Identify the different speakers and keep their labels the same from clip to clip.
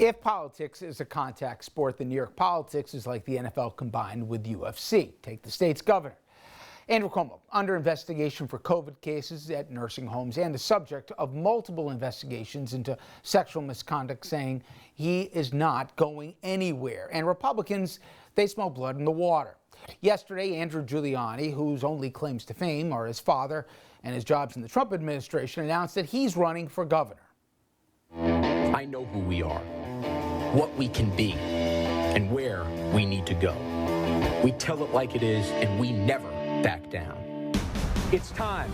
Speaker 1: If politics is a contact sport, then New York politics is like the NFL combined with UFC. Take the state's governor. Andrew Cuomo, under investigation for COVID cases at nursing homes and the subject of multiple investigations into sexual misconduct, saying he is not going anywhere. And Republicans, they smell blood in the water. Yesterday, Andrew Giuliani, whose only claims to fame are his father and his jobs in the Trump administration, announced that he's running for governor.
Speaker 2: I know who we are, what we can be, and where we need to go. We tell it like it is, and we never back down. It's time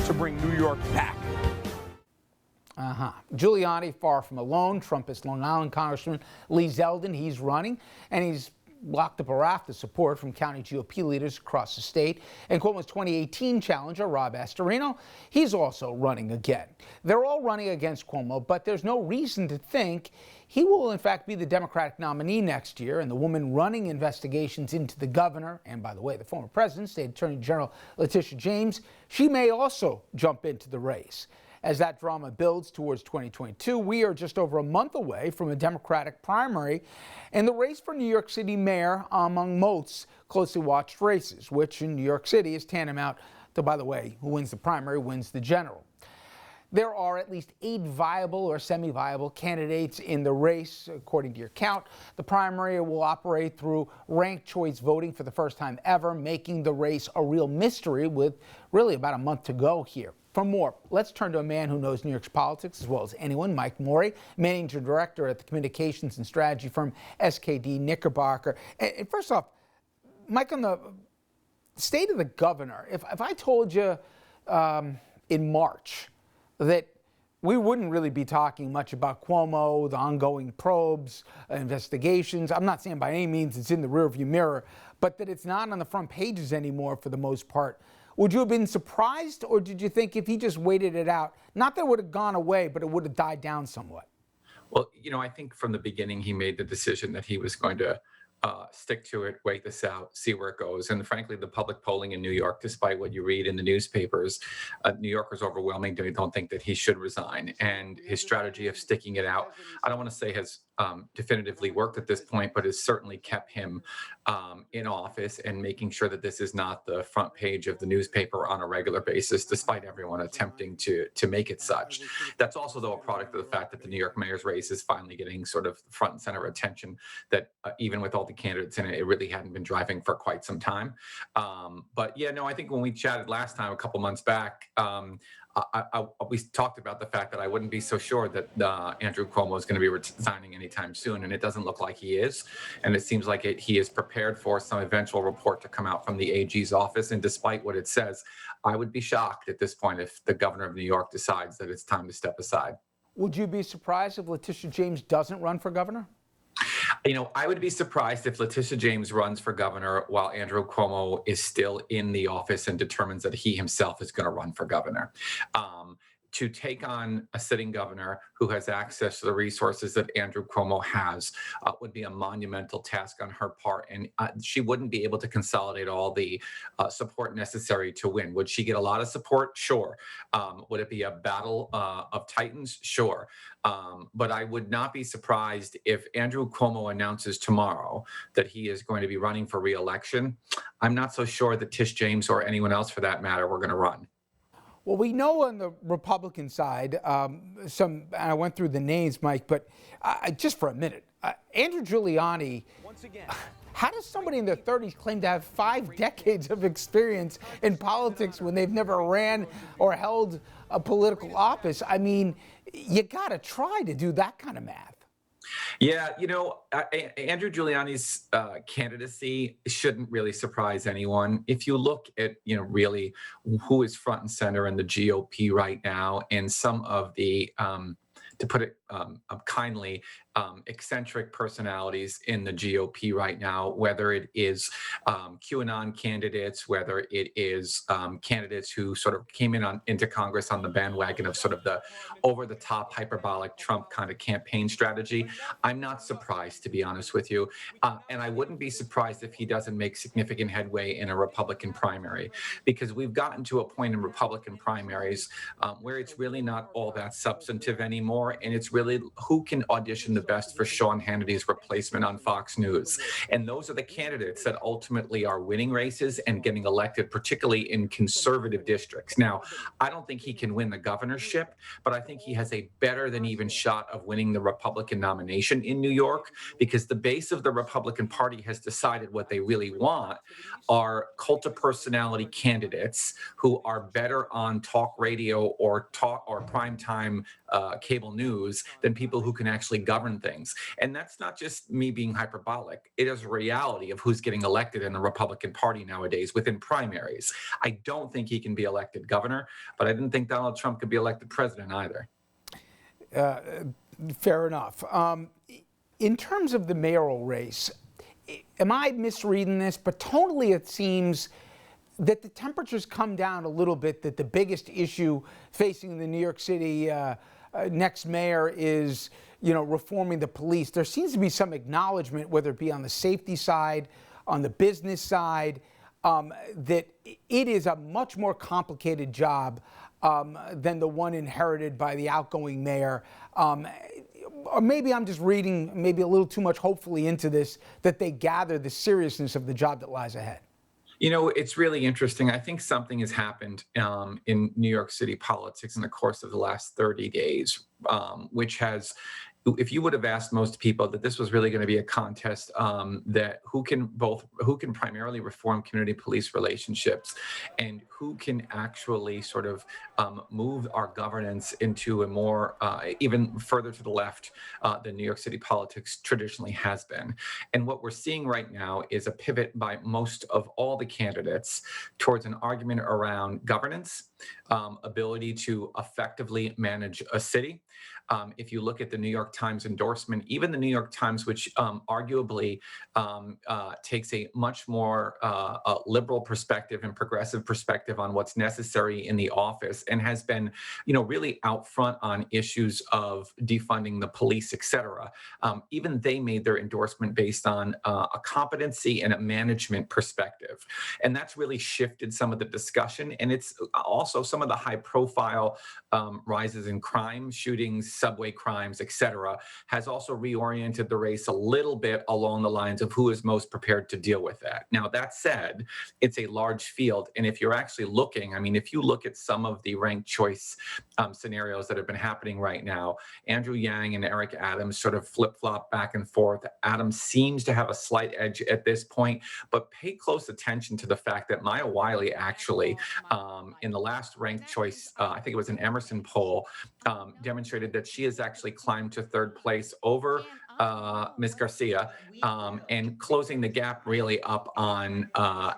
Speaker 2: to bring New York back.
Speaker 1: Giuliani, far from alone. Trumpist Long Island Congressman Lee Zeldin, he's running, and he's locked up a raft of support from county GOP leaders across the state. And Cuomo's 2018 challenger, Rob Astorino, he's also running again. They're all running against Cuomo, but there's no reason to think he will, in fact, be the Democratic nominee next year. And the woman running investigations into the governor, and by the way, the former president, State Attorney General Letitia James, she may also jump into the race. As that drama builds towards 2022, we are just over a month away from a Democratic primary and the race for New York City mayor among most closely watched races, which in New York City is tantamount to, by the way, who wins the primary wins the general. There are at least 8 viable or semi-viable candidates in the race, according to your count. The primary will operate through ranked choice voting for the first time ever, making the race a real mystery with really about a month to go here. For more, let's turn to a man who knows New York's politics as well as anyone, Mike Morey, managing director at the communications and strategy firm SKD Knickerbocker. And first off, Mike, on the state of the governor, if I told you in March that we wouldn't really be talking much about Cuomo, the ongoing probes, investigations, I'm not saying by any means it's in the rearview mirror, but that it's not on the front pages anymore for the most part, would you have been surprised, or did you think if he just waited it out, not that it would have gone away, but it would have died down somewhat?
Speaker 3: Well, I think from the beginning he made the decision that he was going to stick to it, wait this out, see where it goes. And frankly, the public polling in New York, despite what you read in the newspapers, New Yorkers overwhelmingly don't think that he should resign. And his strategy of sticking it out, I don't want to say has definitively worked at this point, but has certainly kept him in office and making sure that this is not the front page of the newspaper on a regular basis, despite everyone attempting to make it such. That's also, though, a product of the fact that the New York mayor's race is finally getting sort of front and center attention that even with all the candidates in it, it really hadn't been driving for quite some time. But yeah, no, I think when we chatted last time, a couple months back, we talked about the fact that I wouldn't be so sure that Andrew Cuomo is going to be resigning anytime soon, and it doesn't look like he is. And it seems like he is prepared for some eventual report to come out from the AG's office. And despite what it says, I would be shocked at this point if the governor of New York decides that it's time to step aside.
Speaker 1: Would you be surprised if Letitia James doesn't run for governor?
Speaker 3: I would be surprised if Letitia James runs for governor while Andrew Cuomo is still in the office and determines that he himself is going to run for governor. To take on a sitting governor who has access to the resources that Andrew Cuomo has would be a monumental task on her part. And she wouldn't be able to consolidate all the support necessary to win. Would she get a lot of support? Sure. Would it be a battle of titans? Sure. But I would not be surprised if Andrew Cuomo announces tomorrow that he is going to be running for re-election. I'm not so sure that Tish James or anyone else for that matter were going to run.
Speaker 1: Well, we know on the Republican side, I went through the names, Mike, but just for a minute, Andrew Giuliani, once again, how does somebody in their 30s claim to have 5 decades of experience in politics when they've never ran or held a political office? I mean, you got to try to do that kind of math.
Speaker 3: Yeah, Andrew Giuliani's candidacy shouldn't really surprise anyone. If you look at, really who is front and center in the GOP right now and some of the, to put it kindly, eccentric personalities in the GOP right now, whether it is QAnon candidates, whether it is candidates who sort of came into Congress on the bandwagon of sort of the over-the-top hyperbolic Trump kind of campaign strategy. I'm not surprised, to be honest with you. And I wouldn't be surprised if he doesn't make significant headway in a Republican primary, because we've gotten to a point in Republican primaries where it's really not all that substantive anymore. And it's really who can audition the best for Sean Hannity's replacement on Fox News. And those are the candidates that ultimately are winning races and getting elected, particularly in conservative districts. Now, I don't think he can win the governorship, but I think he has a better than even shot of winning the Republican nomination in New York, because the base of the Republican Party has decided what they really want are cult of personality candidates who are better on talk radio or primetime cable news than people who can actually govern things. And that's not just me being hyperbolic. It is a reality of who's getting elected in the Republican Party nowadays within primaries. I don't think he can be elected governor, but I didn't think Donald Trump could be elected president either.
Speaker 1: Fair enough. In terms of the mayoral race, am I misreading this? But totally it seems that the temperatures come down a little bit, that the biggest issue facing the New York City next mayor is, reforming the police. There seems to be some acknowledgement, whether it be on the safety side, on the business side, that it is a much more complicated job than the one inherited by the outgoing mayor. Or maybe I'm just reading maybe a little too much hopefully into this, that they gather the seriousness of the job that lies ahead.
Speaker 3: It's really interesting. I think something has happened in New York City politics in the course of the last 30 days, which has, if you would have asked most people that this was really going to be a contest that who can primarily reform community police relationships and who can actually sort of move our governance into a more even further to the left than New York City politics traditionally has been. And what we're seeing right now is a pivot by most of all the candidates towards an argument around governance, ability to effectively manage a city. If you look at the New York Times endorsement, even the New York Times, which arguably takes a much more liberal perspective and progressive perspective on what's necessary in the office, and has been, really out front on issues of defunding the police, et cetera. Even they made their endorsement based on a competency and a management perspective. And that's really shifted some of the discussion. And it's also some of the high profile rises in crime, shootings, subway crimes, et cetera, has also reoriented the race a little bit along the lines of who is most prepared to deal with that. Now, that said, it's a large field. And if you're actually looking, if you look at some of the ranked choice scenarios that have been happening right now, Andrew Yang and Eric Adams sort of flip-flop back and forth. Adams seems to have a slight edge at this point, but pay close attention to the fact that Maya Wiley actually, in the last ranked choice, I think it was an Emerson poll, demonstrated that she has actually climbed to third place over Ms. Garcia, and closing the gap really up on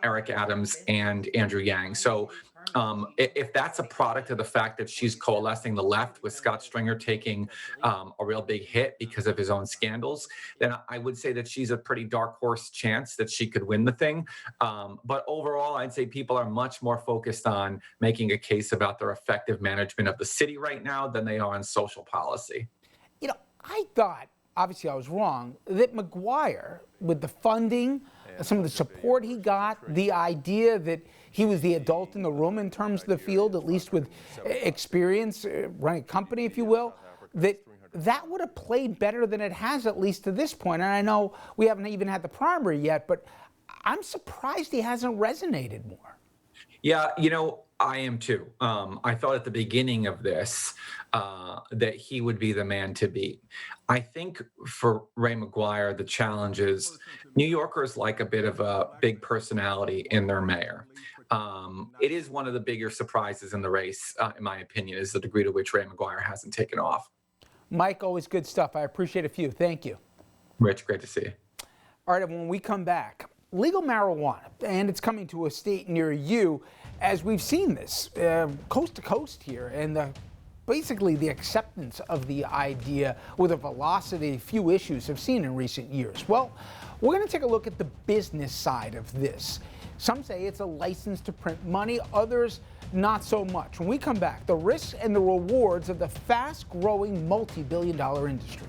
Speaker 3: Eric Adams and Andrew Yang. So if that's a product of the fact that she's coalescing the left with Scott Stringer taking a real big hit because of his own scandals, then I would say that she's a pretty dark horse chance that she could win the thing. But overall, I'd say people are much more focused on making a case about their effective management of the city right now than they are on social policy.
Speaker 1: I thought, obviously I was wrong, that McGuire, with the funding, some of the support he got, the idea that he was the adult in the room in terms of the field, at least with experience running a company, if you will, that would have played better than it has, at least to this point. And I know we haven't even had the primary yet, but I'm surprised he hasn't resonated more.
Speaker 3: Yeah, I am too. I thought at the beginning of this that he would be the man to beat. I think for Ray McGuire, the challenge is New Yorkers like a bit of a big personality in their mayor. It is one of the bigger surprises in the race, in my opinion, is the degree to which Ray McGuire hasn't taken off.
Speaker 1: Mike, always good stuff. I appreciate it for you. Thank you.
Speaker 3: Rich, great to see you.
Speaker 1: All right, when we come back, legal marijuana, and it's coming to a state near you, as we've seen this coast to coast here, and basically the acceptance of the idea with a velocity few issues have seen in recent years. Well, we're going to take a look at the business side of this. Some say it's a license to print money, others not so much. When we come back, the risks and the rewards of the fast-growing multi-billion-dollar industry.